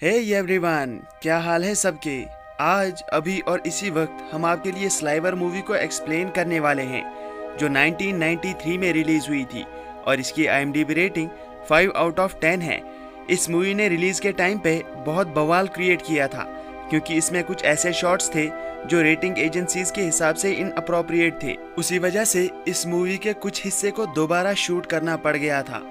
Hey everyone, क्या हाल है सबके। आज अभी और इसी वक्त हम आपके लिए स्लाइवर मूवी को एक्सप्लेन करने वाले हैं जो 1993 में रिलीज हुई थी और इसकी IMDb रेटिंग 5 आउट ऑफ 10 है। इस मूवी ने रिलीज के टाइम पे बहुत बवाल क्रिएट किया था क्योंकि इसमें कुछ ऐसे शॉट्स थे जो रेटिंग एजेंसीज के हिसाब से इनअप्रोप्रिएट थे। उसी वजह से इस मूवी के कुछ हिस्से को दोबारा शूट करना पड़ गया था।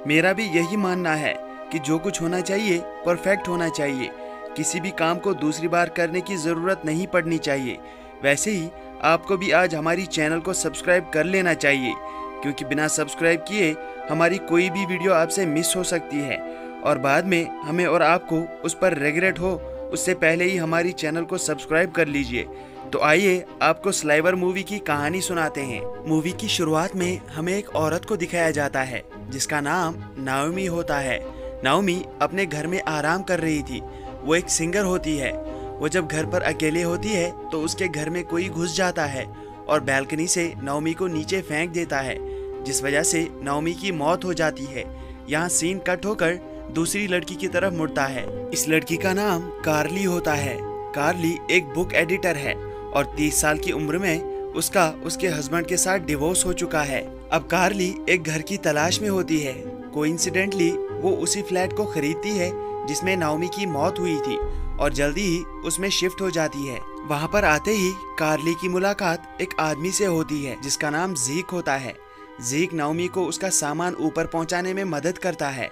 मेरा भी यही मानना है कि जो कुछ होना चाहिए परफेक्ट होना चाहिए। किसी भी काम को दूसरी बार करने की ज़रूरत नहीं पड़नी चाहिए। वैसे ही आपको भी आज हमारी चैनल को सब्सक्राइब कर लेना चाहिए क्योंकि बिना सब्सक्राइब किए हमारी कोई भी वीडियो आपसे मिस हो सकती है और बाद में हमें और आपको उस पर रिग्रेट हो। उससे पहले ही हमारी चैनल को सब्सक्राइब कर लीजिए। तो आइए आपको स्लाइवर मूवी की कहानी सुनाते हैं। मूवी की शुरुआत में हमें एक औरत को दिखाया जाता है जिसका नाम नाओमी होता है। नाओमी अपने घर में आराम कर रही थी। वो एक सिंगर होती है। वो जब घर पर अकेले होती है तो उसके घर में कोई घुस जाता है और बैल्कनी से नाओमी को नीचे फेंक देता है, जिस वजह से नाओमी की मौत हो जाती है। यहाँ सीन कट होकर दूसरी लड़की की तरफ मुड़ता है। इस लड़की का नाम कार्ली होता है। कार्ली एक बुक एडिटर है और 30 साल की उम्र में उसका उसके हस्बैंड के साथ डिवोर्स हो चुका है। अब कार्ली एक घर की तलाश में होती है। कोइंसिडेंटली वो उसी फ्लैट को खरीदती है जिसमें नाओमी की मौत हुई थी और जल्दी ही उसमें शिफ्ट हो जाती है। वहाँ पर आते ही कार्ली की मुलाकात एक आदमी से होती है जिसका नाम ज़ीक होता है। ज़ीक नाओमी को उसका सामान ऊपर पहुँचाने में मदद करता है।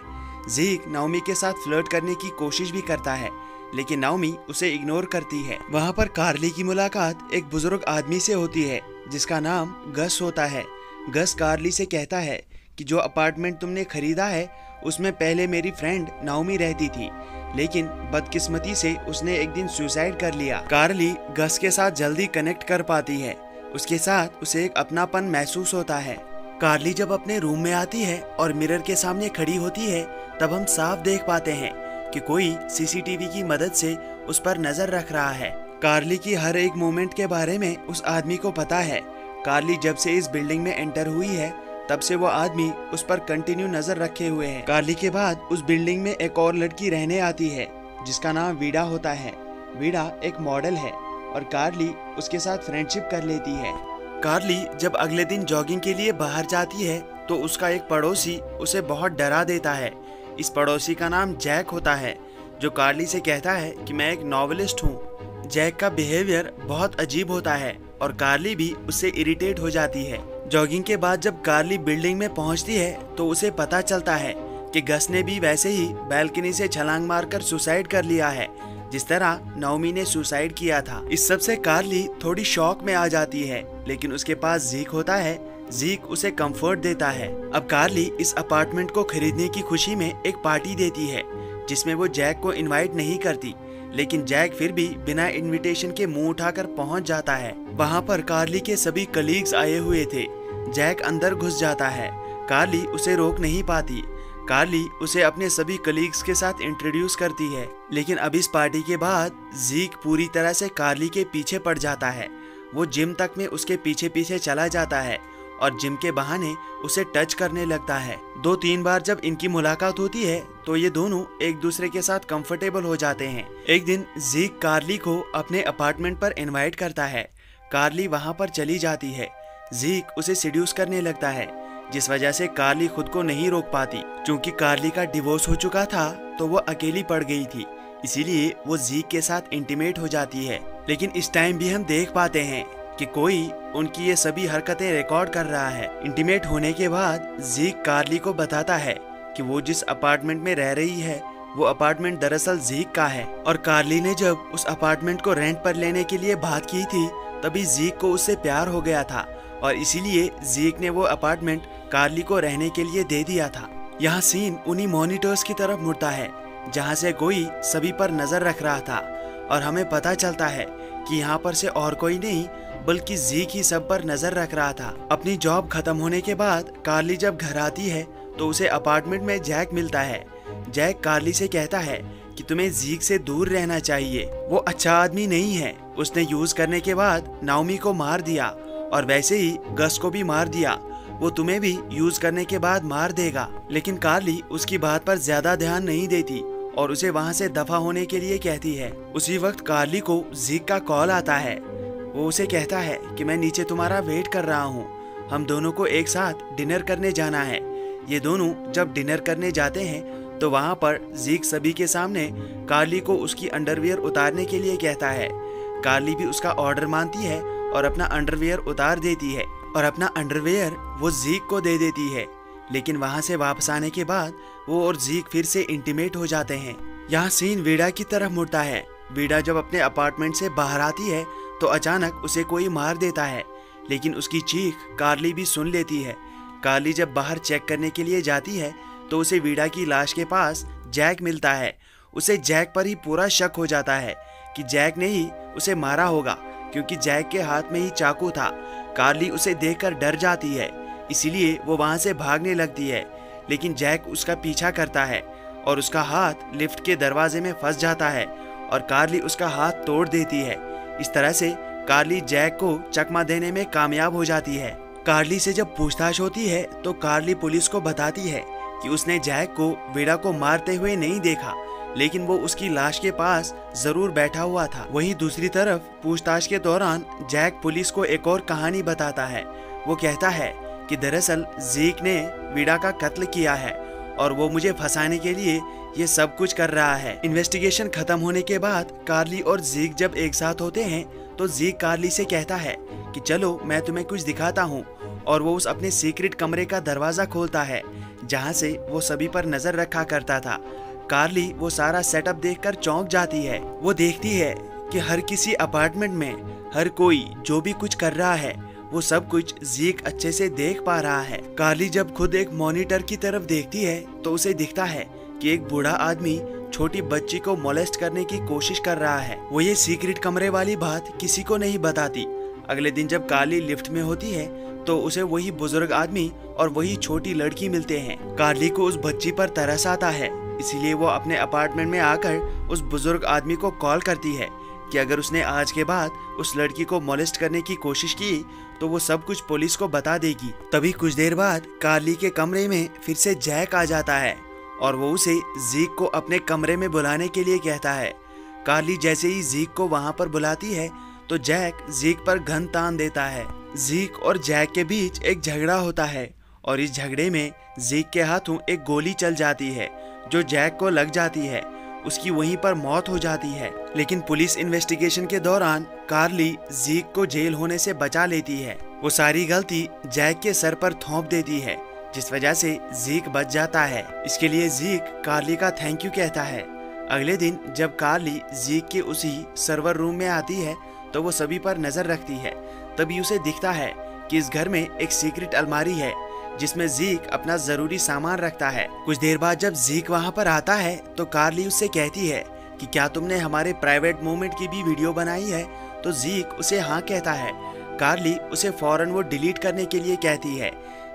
ज़ीक नाओमी के साथ फ्लर्ट करने की कोशिश भी करता है लेकिन नाओमी उसे इग्नोर करती है। वहाँ पर कार्ली की मुलाकात एक बुजुर्ग आदमी से होती है जिसका नाम गस होता है। गस कार्ली से कहता है कि जो अपार्टमेंट तुमने खरीदा है उसमें पहले मेरी फ्रेंड नाओमी रहती थी, लेकिन बदकिस्मती से उसने एक दिन सुसाइड कर लिया। कार्ली गस के साथ जल्दी कनेक्ट कर पाती है। उसके साथ उसे एक अपनापन महसूस होता है। कार्ली जब अपने रूम में आती है और मिरर के सामने खड़ी होती है तब हम साफ देख पाते हैं कि कोई CCTV की मदद से उस पर नजर रख रहा है। कार्ली की हर एक मोमेंट के बारे में उस आदमी को पता है। कार्ली जब से इस बिल्डिंग में एंटर हुई है तब से वो आदमी उस पर कंटिन्यू नजर रखे हुए है। कार्ली के बाद उस बिल्डिंग में एक और लड़की रहने आती है जिसका नाम वीडा होता है। वीडा एक मॉडल है और कार्ली उसके साथ फ्रेंडशिप कर लेती है। कार्ली जब अगले दिन जॉगिंग के लिए बाहर जाती है तो उसका एक पड़ोसी उसे बहुत डरा देता है। इस पड़ोसी का नाम जैक होता है जो कार्ली से कहता है कि मैं एक नॉवेलिस्ट हूँ। जैक का बिहेवियर बहुत अजीब होता है और कार्ली भी उससे इरिटेट हो जाती है। जॉगिंग के बाद जब कार्ली बिल्डिंग में पहुंचती है तो उसे पता चलता है कि गस ने भी वैसे ही बैल्कनी से छलांग मारकर सुसाइड कर लिया है जिस तरह नाओमी ने सुसाइड किया था। इस सब से कार्ली थोड़ी शॉक में आ जाती है लेकिन उसके पास ज़ीक होता है। ज़ीक उसे कंफर्ट देता है। अब कार्ली इस अपार्टमेंट को खरीदने की खुशी में एक पार्टी देती है जिसमें वो जैक को इनवाइट नहीं करती, लेकिन जैक फिर भी बिना इनविटेशन के मुंह उठाकर पहुंच जाता है। वहां पर कार्ली के सभी कलीग्स आए हुए थे। जैक अंदर घुस जाता है। कार्ली उसे रोक नहीं पाती। कार्ली उसे अपने सभी कलीग्स के साथ इंट्रोड्यूस करती है, लेकिन अब इस पार्टी के बाद ज़ीक पूरी तरह से कार्ली के पीछे पड़ जाता है। वो जिम तक में उसके पीछे पीछे चला जाता है और जिम के बहाने उसे टच करने लगता है। 2-3 बार जब इनकी मुलाकात होती है तो ये दोनों एक दूसरे के साथ कंफर्टेबल हो जाते हैं। एक दिन ज़ीक कार्ली को अपने अपार्टमेंट पर इनवाइट करता है। कार्ली वहां पर चली जाती है। ज़ीक उसे सिड्यूस करने लगता है जिस वजह से कार्ली खुद को नहीं रोक पाती। चूंकि कार्ली का डिवोर्स हो चुका था तो वो अकेली पड़ गई थी, इसीलिए वो ज़ीक के साथ इंटीमेट हो जाती है। लेकिन इस टाइम भी हम देख पाते हैं कि कोई उनकी ये सभी हरकतें रिकॉर्ड कर रहा है। इंटीमेट होने के बाद ज़ीक कार्ली को बताता है कि वो जिस अपार्टमेंट में रह रही है वो अपार्टमेंट दरअसल ज़ीक का है और कार्ली ने जब उस अपार्टमेंट को रेंट पर लेने के लिए बात की थी तभी ज़ीक को उससे प्यार हो गया था और इसीलिए ज़ीक ने वो अपार्टमेंट कार्ली को रहने के लिए दे दिया था। यहाँ सीन उन्हीं मॉनिटर्स की तरफ मुड़ता है जहाँ से कोई सभी पर नजर रख रहा था और हमें पता चलता है कि यहाँ पर से और कोई नहीं बल्कि ज़ीक ही सब पर नजर रख रहा था। अपनी जॉब खत्म होने के बाद कार्ली जब घर आती है तो उसे अपार्टमेंट में जैक मिलता है। जैक कार्ली से कहता है कि तुम्हें ज़ीक से दूर रहना चाहिए, वो अच्छा आदमी नहीं है। उसने यूज करने के बाद नाओमी को मार दिया और वैसे ही गस को भी मार दिया। वो तुम्हें भी यूज करने के बाद मार देगा। लेकिन कार्ली उसकी बात पर ज्यादा ध्यान नहीं देती और उसे वहाँ से दफा होने के लिए कहती है। उसी वक्त कार्ली को जीक का कॉल आता है। वो उसे कहता है कि मैं नीचे तुम्हारा वेट कर रहा हूँ, हम दोनों को एक साथ डिनर करने जाना है। ये दोनों जब डिनर करने जाते हैं तो वहाँ पर जीक सभी के सामने कार्ली को उसकी अंडरवियर उतारने के लिए कहता है। कार्ली भी उसका ऑर्डर मानती है और अपना अंडरवियर उतार देती है और अपना अंडरवियर वो जीक को दे देती है। लेकिन वहाँ से वापस आने के बाद वो और जीक फिर से इंटीमेट हो जाते हैं। यहाँ सीन वीडा की तरफ मुड़ता है। वीडा जब अपने अपार्टमेंट से बाहर आती है तो अचानक उसे कोई मार देता है, लेकिन उसकी चीख कार्ली भी सुन लेती है। कार्ली जब बाहर चेक करने के लिए जाती है तो उसे वीडा की लाश के पास जैक मिलता है। उसे जैक पर ही पूरा शक हो जाता है कि जैक ने ही उसे मारा होगा, क्योंकि जैक के हाथ में ही चाकू था। कार्ली उसे देखकर डर जाती है, इसीलिए वो वहां से भागने लगती है, लेकिन जैक उसका पीछा करता है और उसका हाथ लिफ्ट के दरवाजे में फंस जाता है और कार्ली उसका हाथ तोड़ देती है। इस तरह से कार्ली जैक को चकमा देने में कामयाब हो जाती है। कार्ली से जब पूछताछ होती है तो कार्ली पुलिस को बताती है कि उसने जैक को वीडा को मारते हुए नहीं देखा, लेकिन वो उसकी लाश के पास जरूर बैठा हुआ था। वहीं दूसरी तरफ पूछताछ के दौरान जैक पुलिस को एक और कहानी बताता है। वो कहता है कि दरअसल जीक ने वीडा का कत्ल किया है और वो मुझे फंसाने के लिए ये सब कुछ कर रहा है। इन्वेस्टिगेशन खत्म होने के बाद कार्ली और जीक जब एक साथ होते हैं तो जीक कार्ली से कहता है कि चलो मैं तुम्हें कुछ दिखाता हूँ, और वो उस अपने सीक्रेट कमरे का दरवाजा खोलता है जहाँ से वो सभी पर नजर रखा करता था। कार्ली वो सारा सेटअप देखकर चौंक जाती है। वो देखती है कि हर किसी अपार्टमेंट में हर कोई जो भी कुछ कर रहा है वो सब कुछ जीक अच्छे से देख पा रहा है। कार्ली जब खुद एक मॉनिटर की तरफ देखती है तो उसे दिखता है कि एक बूढ़ा आदमी छोटी बच्ची को मोलेस्ट करने की कोशिश कर रहा है। वो ये सीक्रेट कमरे वाली बात किसी को नहीं बताती। अगले दिन जब कार्ली लिफ्ट में होती है तो उसे वही बुजुर्ग आदमी और वही छोटी लड़की मिलते हैं। कार्ली को उस बच्ची पर तरस आता है, इसीलिए वो अपने अपार्टमेंट में आकर उस बुजुर्ग आदमी को कॉल करती है कि अगर उसने आज के बाद उस लड़की को मोलेस्ट करने की कोशिश की तो वो सब कुछ पुलिस को बता देगी। तभी कुछ देर बाद कार्ली के कमरे में फिर से जैक आ जाता है और वो उसे जीक को अपने कमरे में बुलाने के लिए कहता है। कार्ली जैसे ही जीक को वहां पर बुलाती है तो जैक जीक पर गन तान देता है। जीक और जैक के बीच एक झगड़ा होता है और इस झगड़े में जीक के हाथों एक गोली चल जाती है जो जैक को लग जाती है। उसकी वहीं पर मौत हो जाती है। लेकिन पुलिस इन्वेस्टिगेशन के दौरान कार्ली जीक को जेल होने से बचा लेती है। वो सारी गलती जैक के सर पर थोप देती है, जिस वजह से जीक बच जाता है। इसके लिए जीक कार्ली का थैंक यू कहता है। अगले दिन जब कार्ली जीक के उसी सर्वर रूम में आती है तो वो सभी पर नजर रखती है। तभी उसे दिखता है कि इस घर में एक सीक्रेट अलमारी है जिसमें जीक अपना जरूरी सामान रखता है। कुछ देर बाद जब जीक वहां पर आता है तो कार्ली उससे कहती है कि क्या तुमने हमारे प्राइवेट मोमेंट की भी वीडियो बनाई है? तो जीक उसे हाँ कहता है। कार्ली उसे फौरन वो डिलीट करने के लिए कहती है।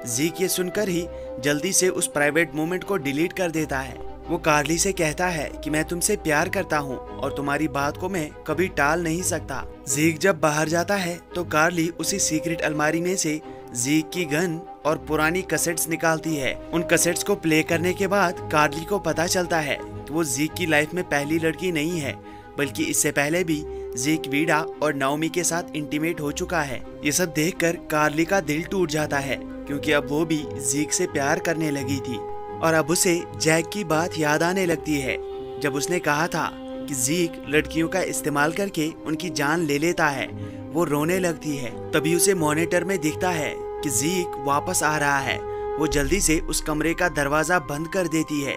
जीक ये सुनकर ही जल्दी से उस प्राइवेट मोमेंट को डिलीट कर देता है। वो कार्ली से कहता है कि मैं तुमसे प्यार करता हूँ और तुम्हारी बात को मैं कभी टाल नहीं सकता। जीक जब बाहर जाता है तो कार्ली उसी सीक्रेट अलमारी में से जीक की गन और पुरानी कैसेट्स निकालती है। उन कैसेट्स को प्ले करने के बाद कार्ली को पता चलता है कि वो जीक की लाइफ में पहली लड़की नहीं है, बल्कि इससे पहले भी जीक वीडा और नाओमी के साथ इंटीमेट हो चुका है। ये सब देखकर कार्ली का दिल टूट जाता है, क्योंकि अब वो भी जीक से प्यार करने लगी थी और अब उसे जैक की बात याद आने लगती है जब उसने कहा था कि जीक लड़कियों का इस्तेमाल करके उनकी जान ले लेता है। वो रोने लगती है। तभी उसे मॉनिटर में दिखता है कि जीक वापस आ रहा है। वो जल्दी से उस कमरे का दरवाजा बंद कर देती है।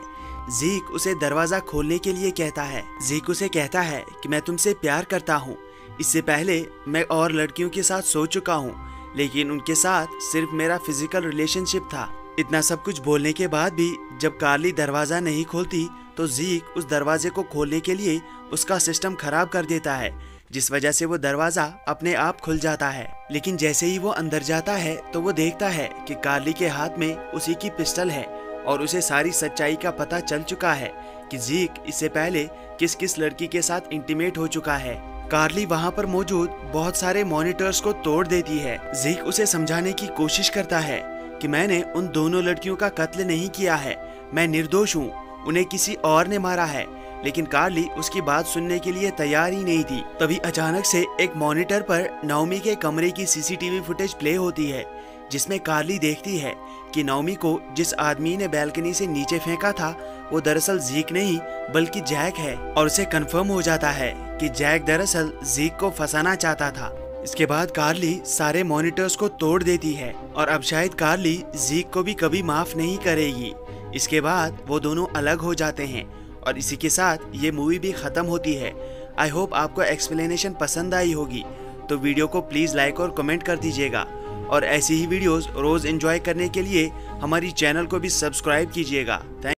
जीक उसे दरवाजा खोलने के लिए कहता है। जीक उसे कहता है कि मैं तुमसे प्यार करता हूँ। इससे पहले मैं और लड़कियों के साथ सो चुका हूँ, लेकिन उनके साथ सिर्फ मेरा फिजिकल रिलेशनशिप था। इतना सब कुछ बोलने के बाद भी जब कार्ली दरवाजा नहीं खोलती तो जीक उस दरवाजे को खोलने के लिए उसका सिस्टम खराब कर देता है, जिस वजह से वो दरवाजा अपने आप खुल जाता है। लेकिन जैसे ही वो अंदर जाता है तो वो देखता है कि कार्ली के हाथ में उसी की पिस्टल है और उसे सारी सच्चाई का पता चल चुका है कि जीक इससे पहले किस किस लड़की के साथ इंटीमेट हो चुका है। कार्ली वहाँ पर मौजूद बहुत सारे मॉनिटर्स को तोड़ देती है। जीक उसे समझाने की कोशिश करता है कि मैंने उन दोनों लड़कियों का कत्ल नहीं किया है, मैं निर्दोष हूँ उन्हें किसी और ने मारा है। लेकिन कार्ली उसकी बात सुनने के लिए तैयार ही नहीं थी। तभी अचानक से एक मॉनिटर पर नाओमी के कमरे की सीसीटीवी फुटेज प्ले होती है, जिसमें कार्ली देखती है कि नाओमी को जिस आदमी ने बैल्कनी से नीचे फेंका था वो दरअसल ज़ीक नहीं बल्कि जैक है, और उसे कंफर्म हो जाता है कि जैक दरअसल ज़ीक को फंसाना चाहता था। इसके बाद कार्ली सारे मॉनिटर्स को तोड़ देती है और अब शायद कार्ली ज़ीक को भी कभी माफ नहीं करेगी। इसके बाद वो दोनों अलग हो जाते हैं और इसी के साथ ये मूवी भी ख़त्म होती है। आई होप आपको एक्सप्लेनेशन पसंद आई होगी, तो वीडियो को प्लीज़ लाइक और कमेंट कर दीजिएगा और ऐसी ही वीडियोस रोज़ एंजॉय करने के लिए हमारी चैनल को भी सब्सक्राइब कीजिएगा।